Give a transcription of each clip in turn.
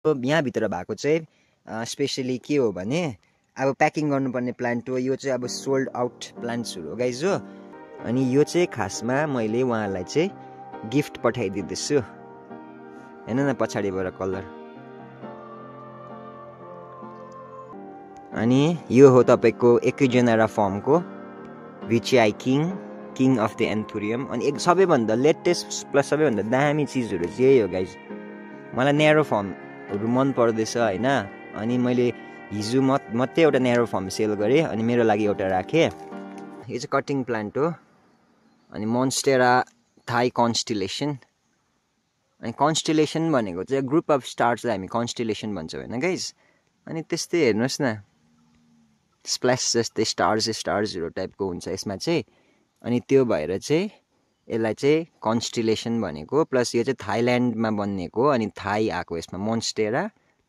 यहाँभित्र भएको चाहिँ स्पेसली के हो भने अब प्याकिङ गर्नुपर्ने प्लान्ट हो। यो चाहिँ अब सोल्ड आउट प्लान्ट्सहरू हो गाइज हो। अनि यो चाहिँ खासमा मैले उहाँलाई चाहिँ गिफ्ट पठाइदिँदैछु। हेर्नु न पछाडिबाट कलर। अनि यो हो तपाईँको एकिजेनेरा फर्मको भिचिआई किङ अफ द एन्थुरियम। अनि एक सबैभन्दा लेटेस्ट प्लस सबैभन्दा दामी चिजहरू चाहिँ यही हो गाइज। मलाई न्यारो फर्महरू मन पर्दैछ होइन। अनि मैले हिजो मात्रै एउटा न्यारो फर्म सेल गरेँ अनि मेरो लागि एउटा राखेँ। यो चाहिँ कटिङ प्लान्ट हो। अनि मोन्स्टेरा थाई कन्स्टिलेसन। अनि कन्स्टिलेसन भनेको चाहिँ ग्रुप अफ स्टार्सलाई हामी कन्स्टिलेसन भन्छौँ होइन गाइज। अनि त्यस्तै हेर्नुहोस् न स्प्ल्यास जस्तै स्टार्सहरू टाइपको हुन्छ यसमा चाहिँ। अनि त्यो भएर चाहिँ यसलाई चाहिँ कन्स्टिलेसन भनेको। प्लस यो चाहिँ थाइल्यान्डमा बनिएको अनि थाई आएको यसमा मोन्स्टेरा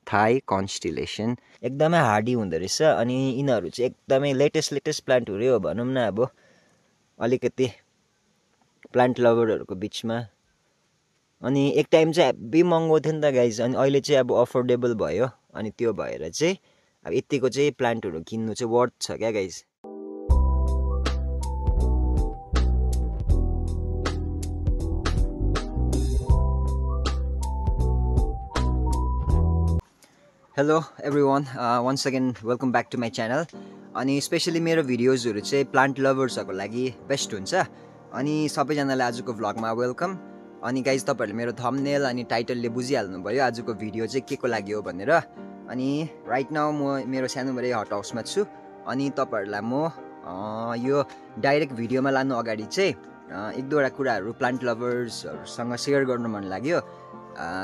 थाई कन्स्टिलेसन। एकदमै हार्डी हुँदो रहेछ। अनि यिनीहरू चाहिँ एकदमै लेटेस्ट प्लान्टहरू हो भनौँ न। अब अलिकति प्लान्ट लभरहरूको बिचमा। अनि एक टाइम चाहिँ हेब्बी महँगो थियो नि त गाइज। अनि अहिले चाहिँ अब अफोर्डेबल भयो। अनि त्यो भएर चाहिँ अब यतिको चाहिँ प्लान्टहरू किन्नु चाहिँ वर्थ छ क्या guys. Hello everyone, once again welcome back to my channel. अनि स्पेसली मेरो भिडियोजहरू चाहिँ प्लान्ट लभर्सहरूको लागि बेस्ट हुन्छ। अनि सबैजनालाई आजको भ्लगमा वेलकम। अनि गाइज तपाईँहरूले मेरो थम्बनेल अनि टाइटलले बुझिहाल्नु भयो आजको भिडियो चाहिँ के को लागि हो भनेर। अनि राइट नाउ म मेरो सानोबडे हट हाउसमा छु। अनि तपाईँहरूलाई म यो डाइरेक्ट भिडियोमा लानु अगाडि चाहिँ एक दुईवटा कुराहरू प्लान्ट लभर्सहरूसँग सेयर गर्नु मन लाग्यो।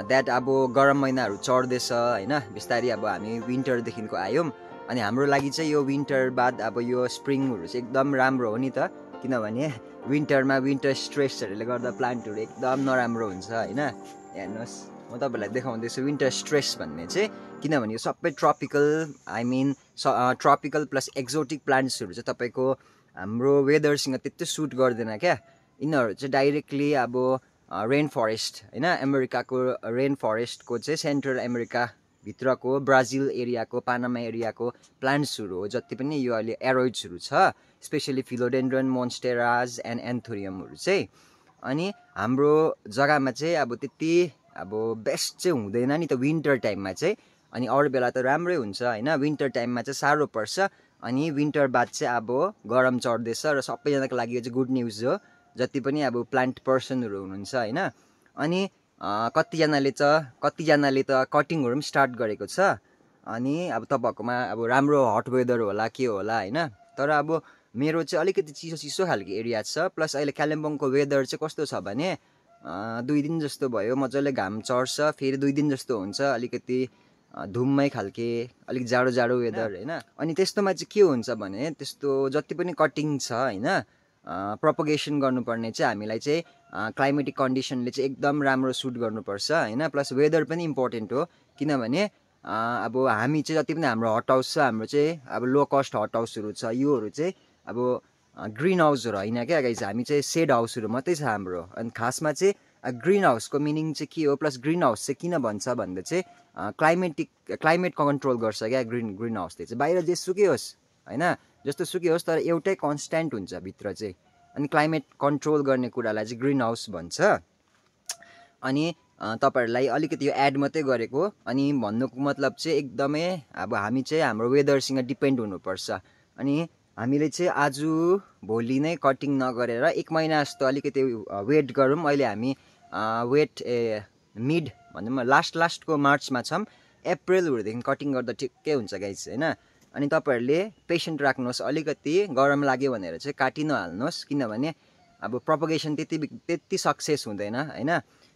द्याट अब गरम महिनाहरू चढ्दैछ होइन। बिस्तारै अब हामी विन्टरदेखिको आयौँ। अनि हाम्रो लागि चाहिँ यो विन्टर बाद अब यो स्प्रिङहरू चाहिँ एकदम राम्रो हो नि त। किनभने विन्टरमा विन्टर स्ट्रेसहरूले गर्दा प्लान्टहरू एकदम नराम्रो हुन्छ होइन। हेर्नुहोस् म तपाईँहरूलाई देखाउँदैछु विन्टर स्ट्रेस भन्ने चाहिँ। किनभने यो सबै ट्रपिकल ट्रपिकल प्लस एक्जोटिक प्लान्ट्सहरू चाहिँ तपाईँको हाम्रो वेदरसँग त्यति सुट गर्दैन क्या। यिनीहरू चाहिँ डाइरेक्टली अब रेन फरेस्ट होइन अमेरिकाको रेन फरेस्टको चाहिँ सेन्ट्रल अमेरिकाभित्रको ब्राजिल एरियाको पानामा एरियाको प्लान्ट्सहरू हो जति पनि यो अहिले एरोइड्सहरू छ। स्पेसली फिलोडेन्ड्रन मोन्स्टेराज एन्ड एन्थोरियमहरू चाहिँ। अनि हाम्रो जग्गामा चाहिँ अब त्यति अब बेस्ट चाहिँ हुँदैन नि त विन्टर टाइममा चाहिँ। अनि अरू बेला त राम्रै हुन्छ होइन। विन्टर टाइममा चाहिँ साह्रो पर्छ। अनि विन्टर बाद चाहिँ अब गरम चढ्दैछ र सबैजनाको लागि यो चाहिँ गुड न्युज हो जति पनि अब प्लान्ट पर्सनहरू हुनुहुन्छ होइन। अनि कतिजनाले त कटिङहरू पनि स्टार्ट गरेको छ। अनि अब तपाईँहरूकोमा अब राम्रो हट वेदर होला के होला होइन। तर अब मेरो चाहिँ अलिकति चिसो खालको एरिया छ। प्लस अहिले कालिम्पोङको वेदर चाहिँ कस्तो छ भने 2 दिन जस्तो भयो मजाले घाम चढ्छ, फेरि 2 दिन जस्तो हुन्छ अलिकति धुम्मै खालके अलिक जाडो वेदर होइन। अनि त्यस्तोमा चाहिँ के हुन्छ भने त्यस्तो जति पनि कटिङ छ होइन प्रोपगेसन गर्नुपर्ने चाहिँ हामीलाई चाहिँ क्लाइमेटिक कन्डिसनले चाहिँ एकदम राम्रो सुट गर्नुपर्छ होइन। प्लस वेदर पनि इम्पोर्टेन्ट हो। किनभने अब हामी चाहिँ जति पनि हाम्रो हट हाउस छ हाम्रो चाहिँ अब लो कस्ट हट हाउसहरू छ योहरू चाहिँ अब ग्रिन हाउसहरू होइन क्या गाइज। हामी चाहिँ सेड हाउसहरू मात्रै छ हाम्रो। अनि खासमा चाहिँ ग्रिन हाउसको मिनिङ चाहिँ के हो प्लस ग्रिन हाउस चाहिँ किन भन्छ भन्दा चाहिँ क्लाइमेट कन्ट्रोल गर्छ क्या ग्रिन हाउसले चाहिँ। बाहिर जेसुकै होस् होइन जस्तो सुकै होस् तर एउटै कन्सट्यान्ट हुन्छ भित्र चाहिँ। अनि क्लाइमेट कन्ट्रोल गर्ने कुरालाई चाहिँ ग्रिन हाउस भन्छ। अनि तपाईँहरूलाई अलिकति यो एड मात्रै गरेको। अनि भन्नुको मतलब चाहिँ एकदमै अब हामी चाहिँ हाम्रो वेदरसँग डिपेन्ड हुनुपर्छ। अनि हामीले चाहिँ आज भोलि नै कटिङ नगरेर 1 महिना जस्तो अलिकति वेट गरौँ। अहिले हामी मिड भनौँ न लास्टको मार्चमा छौँ। अप्रिलहरूदेखि कटिङ गर्दा ठिकै हुन्छ गाइज होइन। अनि तपाईँहरूले पेसेन्ट राख्नुहोस्। अलिकति गरम लाग्यो भनेर चाहिँ काटि नहाल्नुहोस्। किनभने अब प्रोपगेसन त्यति सक्सेस हुँदैन होइन।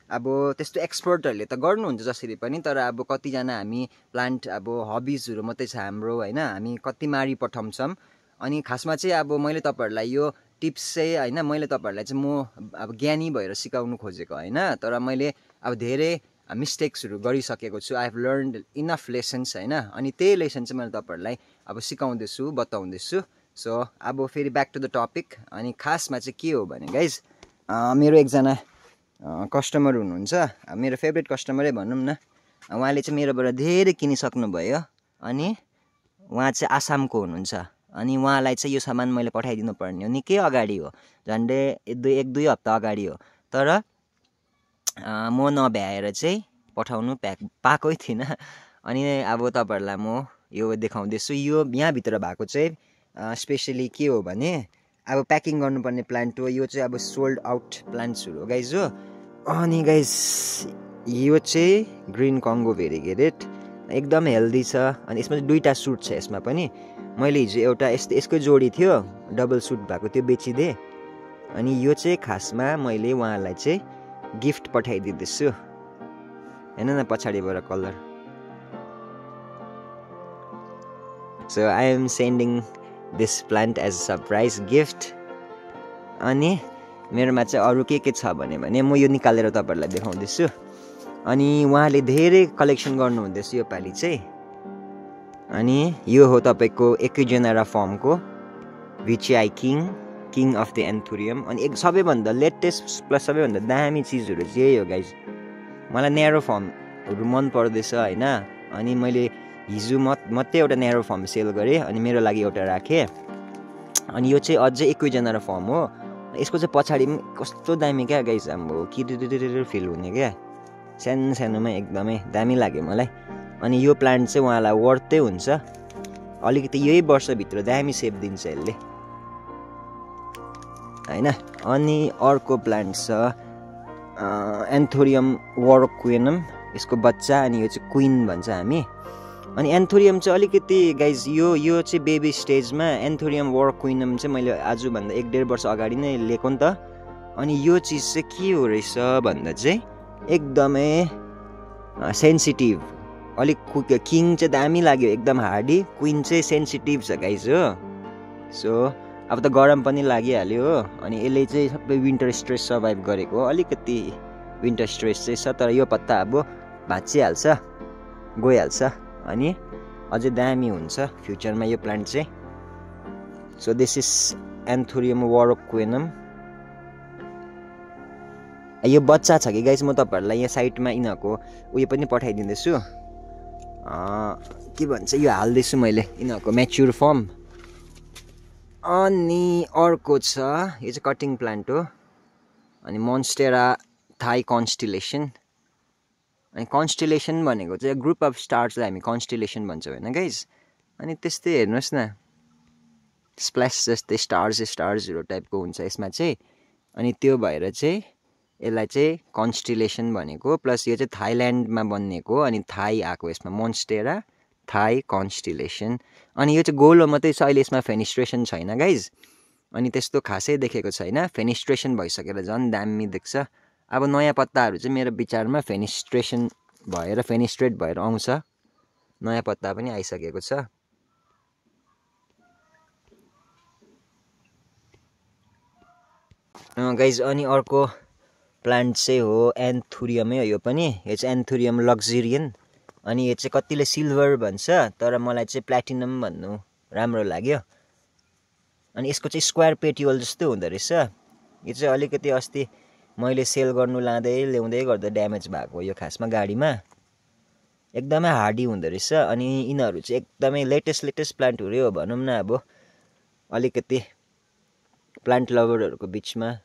अब त्यस्तो एक्सपर्टहरूले त गर्नुहुन्छ जसरी पनि। तर अब कतिजना हामी प्लान्ट अब हबिजहरू मात्रै छ हाम्रो होइन। हामी कति मारी पठाउँछौँ। अनि खासमा चाहिँ अब मैले तपाईँहरूलाई यो टिप्स चाहिँ होइन मैले तपाईँहरूलाई चाहिँ म अब ज्ञानी भएर सिकाउनु खोजेको होइन। तर मैले अब धेरै मिस्टेक्सहरू गरिसकेको छु। I have learned enough lessons होइन। अनि त्यही लेसन चाहिँ मैले तपाईँहरूलाई अब सिकाउँदैछु बताउँदैछु। सो अब फेरि ब्याक टु द टपिक। अनि खासमा चाहिँ के हो भने गाइज मेरो एकजना कस्टमर हुनुहुन्छ मेरो फेभरेट कस्टमरै भनौँ न। उहाँले चाहिँ मेरोबाट धेरै किनिसक्नुभयो अनि उहाँ चाहिँ आसामको हुनुहुन्छ अनि उहाँलाई चाहिँ यो सामान मैले पठाइदिनु पर्ने हो निकै अगाडि हो झन्डै 1-2 हप्ता अगाडि हो तर म नभ्याएर चाहिँ पठाउनु पाएकै थिइनँ अनि अब तपाईँहरूलाई म यो देखाउँदैछु यो यहाँभित्र भएको चाहिँ स्पेसली के हो भने अब प्याकिङ गर्नुपर्ने प्लान्ट हो यो चाहिँ अब सोल्ड आउट प्लान्ट्सहरू हो गाइज हो अनि गाइज यो चाहिँ ग्रिन कङ्गो भेरिगेटेड एकदम हेल्दी छ अनि यसमा चाहिँ 2टा सुट छ यसमा पनि मैले हिजो एउटा यसकै जोडी थियो डबल सुट भएको त्यो बेचिदिएँ अनि यो चाहिँ खासमा मैले उहाँलाई चाहिँ गिफ्ट पठाइदिँदैछु हेर्नु न पछाडिबाट colour so I am sending this plant as surprise gift अनि मेरोमा चाहिँ अरू के छ भने म यो निकालेर तपाईँहरूलाई देखाउँदैछु अनि उहाँले धेरै कलेक्सन गर्नुहुँदैछ यो पालि चाहिँ अनि यो हो तपाईँको एकिजेनेरा फर्मको भिचिआई किङ अफ द एन्थुरियम अनि सबैभन्दा लेटेस्ट प्लस सबैभन्दा दामी चिजहरू चाहिँ यही हो गाइज मलाई न्यारो फर्महरू मन पर्दैछ होइन अनि मैले हिजो मात्रै एउटा न्यारो फर्म सेल गरेँ अनि मेरो लागि एउटा राखेँ अनि यो चाहिँ अझै एकिजेनेरा फर्म हो यसको चाहिँ पछाडि पनि कस्तो दामी क्या गाइज हाम्रो किरिरिरिर फिल हुने क्या सानोमा एकदमै दामी लाग्यो मलाई अनि यो प्लान्ट चाहिँ उहाँलाई वर्थै हुन्छ अलिकति यही वर्षभित्र दामी सेप दिन्छ यसले होइन अनि अर्को प्लान्ट छ एन्थोरियम वरक्विनम यसको बच्चा अनि यो चाहिँ क्विन भन्छ हामी अनि एन्थोरियम चाहिँ अलिकति गाइज यो चाहिँ बेबी स्टेजमा एन्थोरियम वरक्विनम चाहिँ मैले आजभन्दा 1-1.5 वर्ष अगाडि नै लिएको नि त अनि यो चिज चाहिँ के हो रहेछ भन्दा चाहिँ एकदमै सेन्सिटिभ अलिक किङ चाहिँ दामी लाग्यो एकदम हार्डी क्विन चाहिँ सेन्सिटिभ छ गाइज हो सो अब त गरम पनि लागिहाल्यो हो अनि यसले चाहिँ सबै विन्टर स्ट्रेस सर्भाइभ गरेको हो अलिकति विन्टर स्ट्रेस चाहिँ छ तर यो पत्ता अब भाँचिहाल्छ गइहाल्छ अनि अझै दामी हुन्छ फ्युचरमा यो प्लान्ट चाहिँ सो दिस इज एन्थोरियम वरक्विनम यो बच्चा छ कि गाइस म तपाईँहरूलाई यहाँ साइडमा यिनीहरूको उयो पनि पठाइदिँदैछु के भन्छ यो हाल्दैछु मैले यिनीहरूको म्याच्युर फर्म अनि अर्को छ यो चाहिँ कटिङ प्लान्ट हो अनि मोन्स्टेरा थाई कन्स्टिलेसन अनि कन्स्टिलेसन भनेको चाहिँ ग्रुप अफ स्टार्सलाई हामी कन्स्टिलेसन भन्छौँ होइन गाइज अनि त्यस्तै हेर्नुहोस् न स्प्ल्यास जस्तै स्टार्सहरू टाइपको हुन्छ यसमा चाहिँ अनि त्यो भएर चाहिँ यसलाई चाहिँ कन्स्टिलेसन भनेको प्लस यो चाहिँ थाइल्यान्डमा बनिएको अनि थाई आएको यसमा मोन्स्टेरा थाई कन्स्टिलेसन अनि यो चाहिँ गोलो मात्रै छ अहिले यसमा फेनिस्ट्रेसन छैन गाइज अनि त्यस्तो खासै देखेको छैन फेनिस्ट्रेसन भइसकेर झन् दामी देख्छ अब नयाँ पत्ताहरू चाहिँ मेरो विचारमा फेनिस्ट्रेट भएर आउँछ नयाँ पत्ता पनि आइसकेको छ गाइज अनि अर्को प्लान्ट चाहिँ हो एन्थुरियमै हो यो पनि यो चाहिँ एन्थुरियम लग्जरियन अनि यो चाहिँ कतिले सिल्भर भन्छ तर मलाई चाहिँ प्ल्याटिनम भन्नु राम्रो लाग्यो अनि यसको चाहिँ स्क्वायर पेटियोल जस्तो हुँदो रहेछ यो चाहिँ अलिकति अस्ति मैले सेल गर्नु ल्याउँदै गर्दा ड्यामेज भएको यो खासमा गाडीमा एकदमै हार्डी हुँदो रहेछ अनि यिनीहरू चाहिँ एकदमै लेटेस्ट प्लान्टहरू हो भनौँ न अब अलिकति प्लान्ट लभरहरूको बिचमा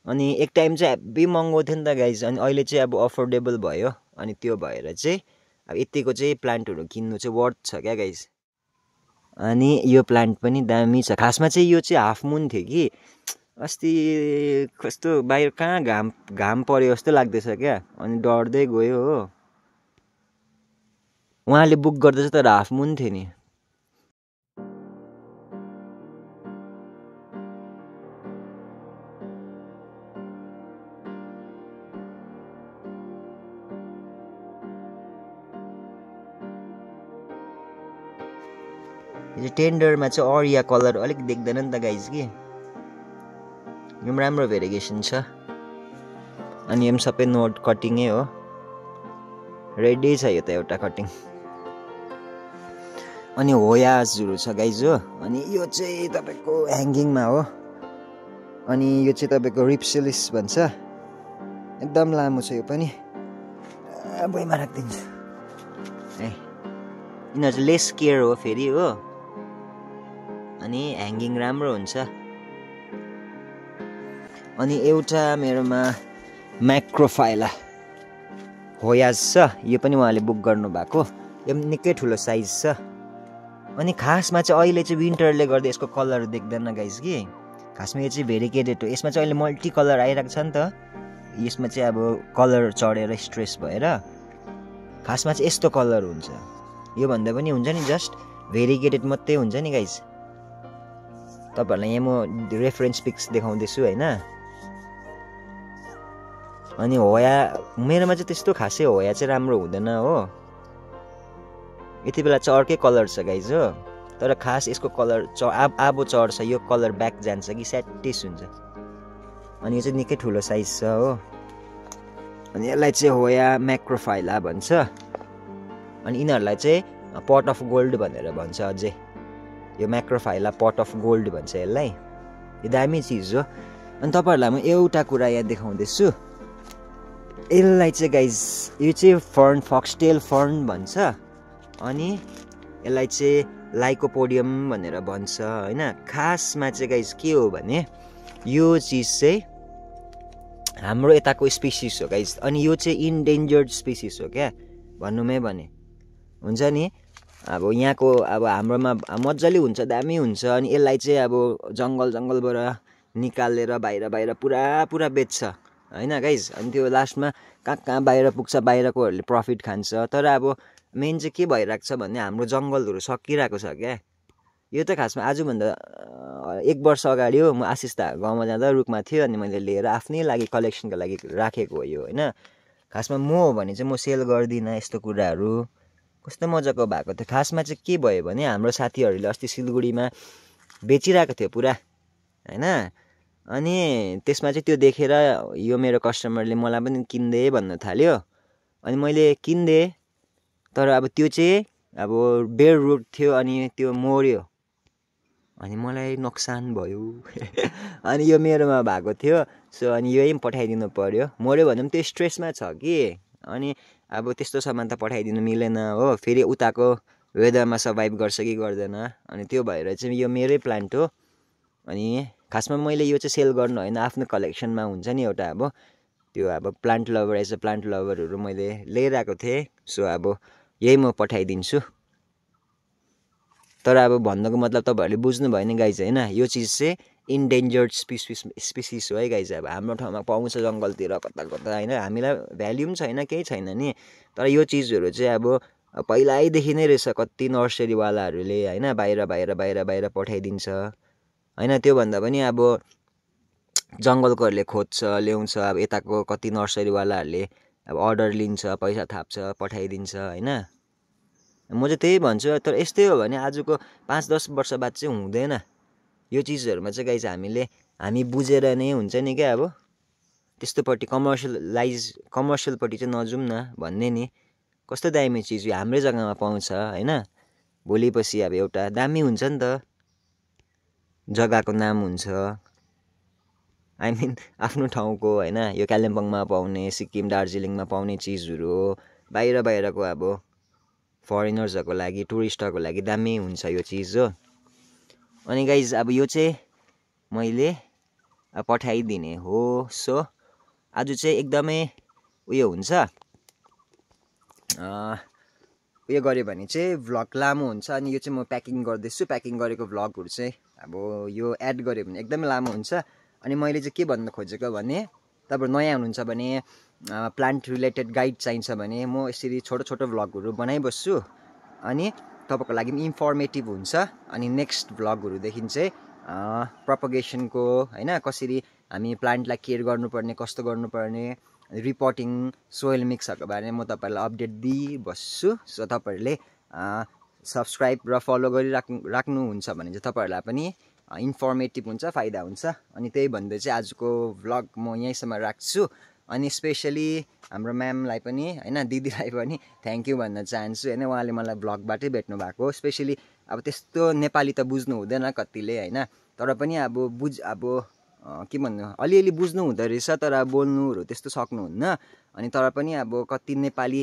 अनि एक टाइम चाहिँ हेभी महँगो थियो नि त गाइज अनि अहिले चाहिँ अब अफोर्डेबल भयो अनि त्यो भएर चाहिँ अब यतिको चाहिँ प्लान्टहरू किन्नु चाहिँ वर्थ छ क्या गाइज अनि यो प्लान्ट पनि दामी छ खासमा चाहिँ यो चाहिँ हाफ मुन थियो कि अस्ति कस्तो बाहिर कहाँ घाम पर्यो जस्तो लाग्दैछ क्या अनि डढ्दै गयो हो उहाँले बुक गर्दा चाहिँ तर हाफ मुन थियो नि यो टेन्डरमा चाहिँ अरिया कलर अलिक देख्दैन नि त गाइज कि यो पनि राम्रो भेरिएसन छ अनि यो सबै नोट कटिङै हो रेडी छ यो त एउटा कटिङ अनि होयाजहरू छ गाइज हो अनि यो चाहिँ तपाईँको ह्याङ्गिङमा हो अनि यो चाहिँ तपाईँको रिप्सिलिस भन्छ एकदम लामो छ यो पनि भुइँमा राखिदिन्छु ए यिनीहरू चाहिँ लेस केयर हो फेरि हो अनि ह्याङ्गिङ राम्रो हुन्छ अनि एउटा मेरोमा म्याक्रोफाइला होयाज छ यो पनि उहाँले बुक गर्नुभएको यो पनि निकै ठुलो साइज छ अनि खासमा चाहिँ अहिले चाहिँ विन्टरले गर्दा यसको कलर देख्दैन गाइस कि खासमा यो चाहिँ भेरिकेटेड हो यसमा चाहिँ अहिले मल्टी कलर आइरहेको छ नि त यसमा चाहिँ अब कलर चढेर स्ट्रेस भएर खासमा चाहिँ यस्तो कलर हुन्छ यो भन्दा पनि हुन्छ नि जस्ट भेरिकेटेड मात्रै हुन्छ नि गाइस तपाईहरुलाई यहाँ म रेफरेन्स पिक्स देखाउँदैछु हैन अनि होया मेरोमा चाहिँ त्यस्तो खासै होया चाहिँ राम्रो हुँदैन हो यति बेला चाहिँ अर्कै कलर छ गाइस हो तर खास यसको कलर आबो चढ्छ यो कलर ब्याक जान्छ कि स्याटिस हुन्छ अनि यो चाहिँ निकै ठुलो साइज छ हो अनि यसलाई चाहिँ होया म्याक्रोफाइला भन्छ अनि यिनीहरूलाई चाहिँ पट अफ गोल्ड भनेर भन्छ अझै यो म्याक्रोफाइला पट अफ गोल्ड भन्छ यसलाई यो दामी चिज हो अनि तपाईहरुलाई म एउटा कुरा यहाँ देखाउँदैछु यसलाई चाहिँ गाइस यो चाहिँ फर्न फक्सटेल फर्न भन्छ अनि यसलाई चाहिँ लाइकोपोडियम भनेर भन्छ हैन खासमा चाहिँ गाइस के हो भने यो चिज चाहिँ हाम्रो यताको स्पिसिस हो गाइस अनि यो चाहिँ इन्डेन्जर्ड स्पिसिस हो क्या भन्नुमै भने हुन्छ नि अब यहाँको अब हाम्रोमा मज्जाले हुन्छ दामी हुन्छ अनि यसलाई चाहिँ अब जंगलबाट निकालेर बाहिर पुरा बेच्छ हैन गाइस अनि त्यो लास्टमा कहाँ बाहिर पुग्छ बाहिरकोहरुले प्रफिट खान्छ तर अब मेन चाहिँ के भइराख्छ भन्ने हाम्रो जंगलहरु सकिरहेको छ क्या यो त खासमा आजभन्दा 1 वर्ष अगाडि हो म आशिष दा गाउँमा जाँदा रुखमा थियो अनि मैले लिएर आफ्नै लागि कलेक्सनको लागि राखेको हो यो हैन खासमा म हो भने चाहिँ म सेल गर्दिन यस्तो कुराहरु कस्तो मजाको भएको थियो खासमा चाहिँ के भयो भने हाम्रो साथीहरुले अस्ति सिलगुडीमा बेचिरहेको थियो पुरा हैन अनि त्यसमा चाहिँ त्यो देखेर यो मेरो कस्टमरले मलाई पनि किन्दे भन्न थाल्यो अनि मैले किन्दे तर अब त्यो चाहिँ अब बेयर रुट थियो अनि त्यो मर्यो अनि मलाई नोक्सान भयो अनि यो मेरोमा भएको थियो सो अनि यही पठाइदिनु पर्यो मर्यो भने पनि त्यो स्ट्रेसमा छ कि अनि अब त्यस्तो सामान त पठाइदिनु मिलेन हो फेरि उताको वेदरमा सर्भाइभ गर्छ कि गर्दैन अनि त्यो भएर चाहिँ यो मेरै प्लान्ट हो अनि खासमा मैले यो चाहिँ सेल गर्नु हैन आफ्नो कलेक्सनमा हुन्छ नि एउटा अब त्यो अब plant lover as a plant लभरहरु मैले लिएर आएको थिए सो अब यही म पठाइदिन्छु तर अब भन्नको मतलब तपाईहरुले बुझ्नु भयो नि गाइज हैन यो चीज चाहिँ इन्डेन्जर्ड स्पिसिस हो है गाइज अब हाम्रो ठाउँमा पाउँछ जंगलतिर कता हैन हामीलाई भ्याल्यु पनि छैन केही छैन नि तर यो चीजहरु चाहिँ अब पहिल्यैदेखि नै रहेछ कति नर्सरी वालाहरुले हैन बाहिर पठाइदिन्छ हैन त्यो भन्दा पनि अब जंगलकोहरुले खोज्छ ल्याउँछ अब यताको कति नर्सरी वालाहरुले अब अर्डर लिन्छ पैसा थाप्छ पठाइदिन्छ हैन म चाहिँ त्यही भन्छु तर यस्तै हो भने आजको 5-10 वर्ष बाद चाहिँ हुँदैन यो चीजहरुमा चाहिँ गाइस हामी बुझेर नै हुन्छ नि के अब त्यस्तोपट्टि कमर्शियल पट्टि चाहिँ नजाउँ न भन्ने नि कस्तो दामी चीज यो हाम्रै जग्गामा पाउँछ हैन भोलिपछि अब एउटा दामी हुन्छ नि त जग्गाको नाम हुन्छ आई मिन आफ्नो ठाउँको हैन यो कालिम्पोङमा पाउने सिक्किम दार्जिलिङमा पाउने चीजहरु हो बाहिरको अब फरेनर्सहरुको लागि टुरिस्टहरुको लागि दामी हुन्छ यो चीज हो अनि गाइज अब यो चाहिँ मैले पठाइदिने हो सो आज चाहिँ एकदमै उयो हुन्छ उयो गर्यो भने चाहिँ भ्लग लामो हुन्छ अनि यो चाहिँ म प्याकिङ गर्दैछु प्याकिङ गरेको भ्लगहरु चाहिँ अब यो एड गर्यो भने एकदमै लामो हुन्छ अनि मैले चाहिँ के भन्न खोजेको भने तपाईहरु नयाँ हुनुहुन्छ भने प्लान्ट रिलेटेड गाइड चाहिन्छ भने म यसरी छोटो भ्लगहरु बनाइबस्छु अनि तपाईको लागि पनि इन्फर्मेटिभ हुन्छ अनि नेक्स्ट भ्लगहरु देखिन चाहिँ प्रोपगेसनको हैन कसरी हामी प्लान्टलाई केयर गर्नुपर्ने कस्तो गर्नुपर्ने रिपोर्टिङ सोइल मिक्सहरुको बारेमा म तपाईहरुलाई अपडेट दिइबस्छु सो तपाईहरुले सब्स्क्राइब र फलो गरिराख्नुहुन्छ भने चाहिँ तपाईहरुलाई पनि इन्फर्मेटिभ हुन्छ फाइदा हुन्छ अनि त्यही भन्दै चाहिँ आजको भ्लग म यहीँसम्म राख्छु अनि स्पेशली हाम्रो म्यामलाई पनि हैन दिदीलाई पनि थ्यांक यू भन्न चाहन्छु हैन उहाँले मलाई भ्लगबाटै भेट्नु भएको स्पेशली अब त्यस्तो नेपाली त बुझ्नु हुँदैन कतिले हैन तर पनि अब के भन्नु अलिअलि बुझ्नु हुँदो रहेछ तर बोल्नुहरू त्यस्तो सक्नुहुन्न अनि तर पनि अब कति नेपाली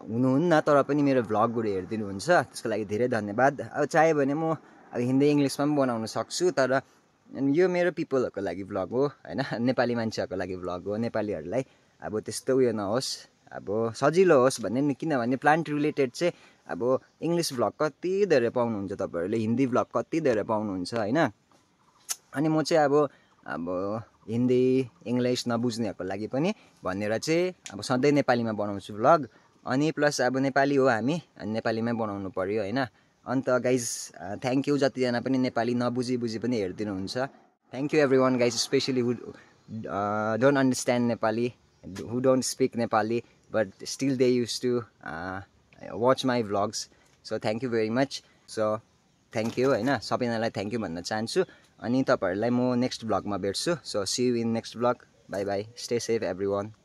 हुनुहुन्न तर पनि मेरो भ्लगहरू हेरिदिनुहुन्छ त्यसको लागि धेरै धन्यवाद। अब चाह्यो भने म अब हिन्दी इङ्ग्लिसमा पनि बनाउन सक्छु तर यो मेरो पिपलहरूको लागि भ्लग हो होइन, नेपाली मान्छेहरूको लागि भ्लग हो। नेपालीहरूलाई अब त्यस्तो उयो नहोस्, अब सजिलो होस् भन्ने नि, किनभने प्लान्ट रिलेटेड चाहिँ अब इङ्ग्लिस भ्लग कति धेरै पाउनुहुन्छ तपाईँहरूले, हिन्दी भ्लग कति धेरै पाउनुहुन्छ होइन। अनि म चाहिँ अब हिन्दी इङ्ग्लिस नबुझ्नेहरूको लागि पनि भनेर चाहिँ अब सधैँ नेपालीमा बनाउँछु भ्लग। अनि प्लस अब नेपाली हो हामी, नेपालीमै बनाउनु पर्यो होइन। अन्त गाइज थ्याङ्क यू जतिजना पनि नेपाली नबुझी पनि हेरिदिनुहुन्छ। Thank you everyone guys, especially who don't understand Nepali, who don't speak Nepali but still they use to watch my vlogs. So thank you very much. So thank you होइन, सबैजनालाई thank you भन्न चाहन्छु। अनि तपाईँहरूलाई म नेक्स्ट भ्लगमा भेट्छु। So see you in next vlog. Bye bye, stay safe every one.